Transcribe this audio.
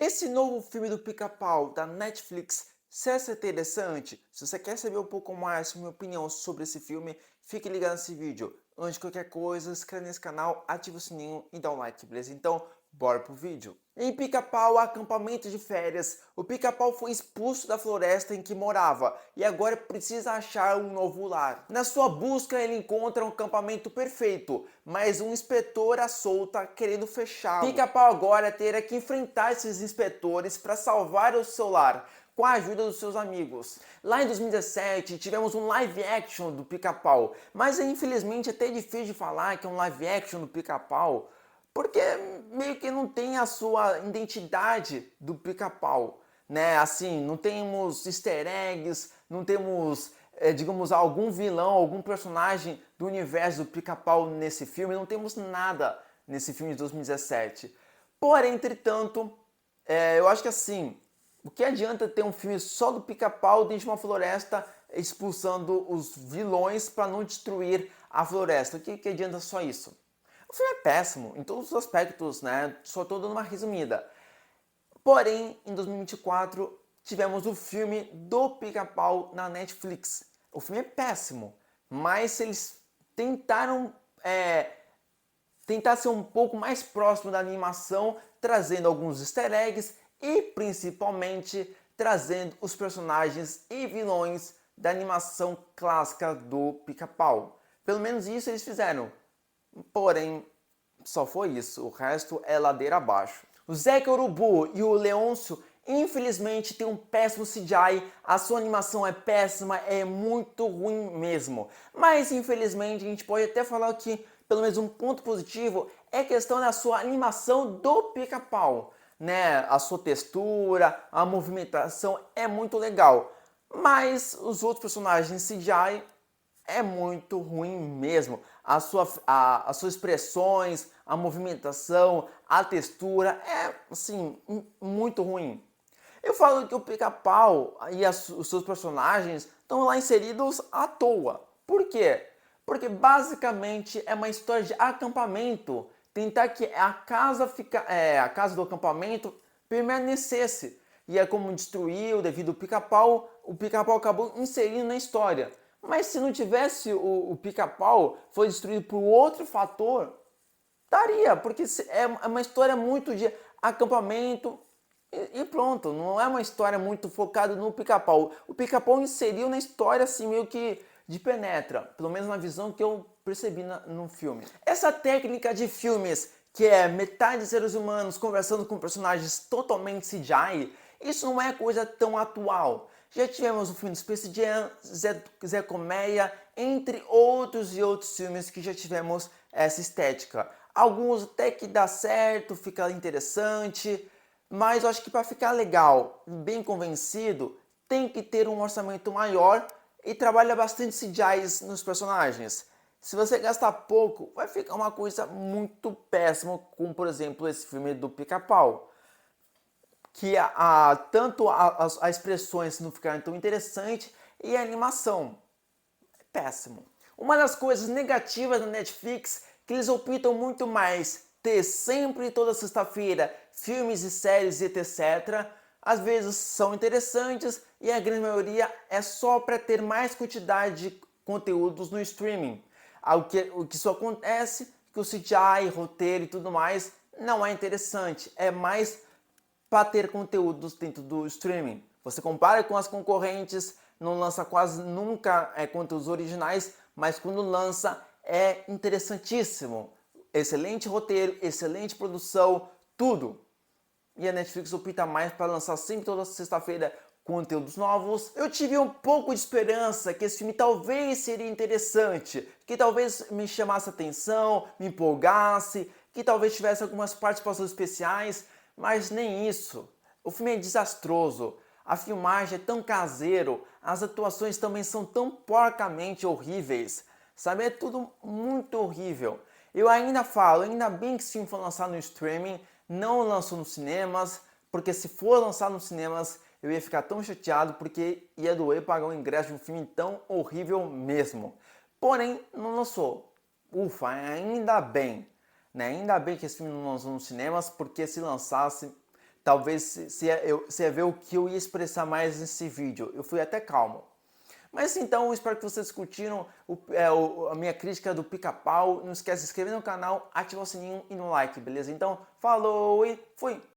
Esse novo filme do Pica-Pau da Netflix se é interessante? Se você quer saber um pouco mais sobre minha opinião sobre esse filme, fique ligado nesse vídeo. Antes de qualquer coisa, se inscreve nesse canal, ativa o sininho e dá um like, beleza? Então, bora pro vídeo. Em Pica-Pau, acampamento de férias, o Pica-Pau foi expulso da floresta em que morava e agora precisa achar um novo lar. Na sua busca, ele encontra um acampamento perfeito, mas um inspetor assolta querendo fechá-lo. Pica-Pau agora terá que enfrentar esses inspetores para salvar o seu lar, com a ajuda dos seus amigos. Lá em 2017 tivemos um live action do Pica-Pau, mas infelizmente é até difícil de falar que é um live action do Pica-Pau, porque meio que não tem a sua identidade do Pica-Pau, né? Assim, não temos easter eggs, não temos, digamos, algum vilão, algum personagem do universo do Pica-Pau nesse filme, não temos nada nesse filme de 2017. Porém, entretanto, eu acho que assim, o que adianta ter um filme só do Pica-Pau dentro de uma floresta expulsando os vilões para não destruir a floresta? O que adianta só isso? O filme é péssimo em todos os aspectos, né? Só estou dando uma resumida. Porém, em 2024, tivemos o filme do Pica-Pau na Netflix. O filme é péssimo, mas eles tentaram tentar ser um pouco mais próximo da animação, trazendo alguns easter eggs e principalmente trazendo os personagens e vilões da animação clássica do Pica-Pau. Pelo menos isso eles fizeram. Porém, só foi isso, o resto é ladeira abaixo. O Zeca Urubu e o Leôncio infelizmente tem um péssimo CGI, a sua animação é péssima, é muito ruim mesmo. Mas infelizmente a gente pode até falar que pelo menos um ponto positivo é a questão da sua animação do Pica-Pau, né? A sua textura, a movimentação é muito legal. Mas os outros personagens CGI é muito ruim mesmo. As suas expressões, a movimentação, a textura é assim muito ruim. Eu falo que o Pica-Pau e os seus personagens estão lá inseridos à toa. Por quê? Porque basicamente é uma história de acampamento. Tentar que a casa do acampamento permanecesse. E é como destruiu devido ao Pica-Pau, o Pica-Pau acabou inserindo na história. Mas se não tivesse o Pica-Pau, foi destruído por outro fator, daria, porque é uma história muito de acampamento e pronto, não é uma história muito focada no Pica-Pau. O Pica-Pau inseriu na história assim meio que de penetra, pelo menos na visão que eu percebi no filme. Essa técnica de filmes que é metade seres humanos conversando com personagens totalmente CGI, isso não é coisa tão atual. Já tivemos o filme do Space Jam, Zé Colmeia, entre outros e outros filmes que já tivemos essa estética. Alguns até que dá certo, fica interessante, mas eu acho que para ficar legal, bem convencido, tem que ter um orçamento maior e trabalha bastante CGIs nos personagens. Se você gastar pouco, vai ficar uma coisa muito péssima, como por exemplo esse filme do Pica-Pau, que as expressões não ficaram tão interessantes e a animação é péssimo. Uma das coisas negativas da Netflix é que eles optam muito mais ter sempre toda sexta-feira filmes e séries e etc. Às vezes são interessantes e a grande maioria é só para ter mais quantidade de conteúdos no streaming. O que isso acontece, que o CGI, roteiro e tudo mais não é interessante, é mais para ter conteúdos dentro do streaming. Você compara com as concorrentes, não lança quase nunca conteúdos originais, mas quando lança é interessantíssimo. Excelente roteiro, excelente produção, tudo. E a Netflix opta mais para lançar sempre toda sexta-feira conteúdos novos. Eu tive um pouco de esperança que esse filme talvez seria interessante, que talvez me chamasse atenção, me empolgasse, que talvez tivesse algumas participações especiais, mas nem isso. O filme é desastroso, a filmagem é tão caseiro, as atuações também são tão porcamente horríveis, sabe? É tudo muito horrível. Eu ainda falo, ainda bem que esse filme foi lançado no streaming, não lançou nos cinemas, porque se for lançado nos cinemas, eu ia ficar tão chateado porque ia doer pagar o ingresso de um filme tão horrível mesmo. Porém, não lançou. Ufa, ainda bem. Né? Ainda bem que esse filme não lançou nos cinemas, porque se lançasse, talvez você ia ver o que eu ia expressar mais nesse vídeo. Eu fui até calmo. Mas então, eu espero que vocês curtiram a minha crítica do Pica-Pau. Não esquece de se inscrever no canal, ativar o sininho e no like, beleza? Então, falou e fui!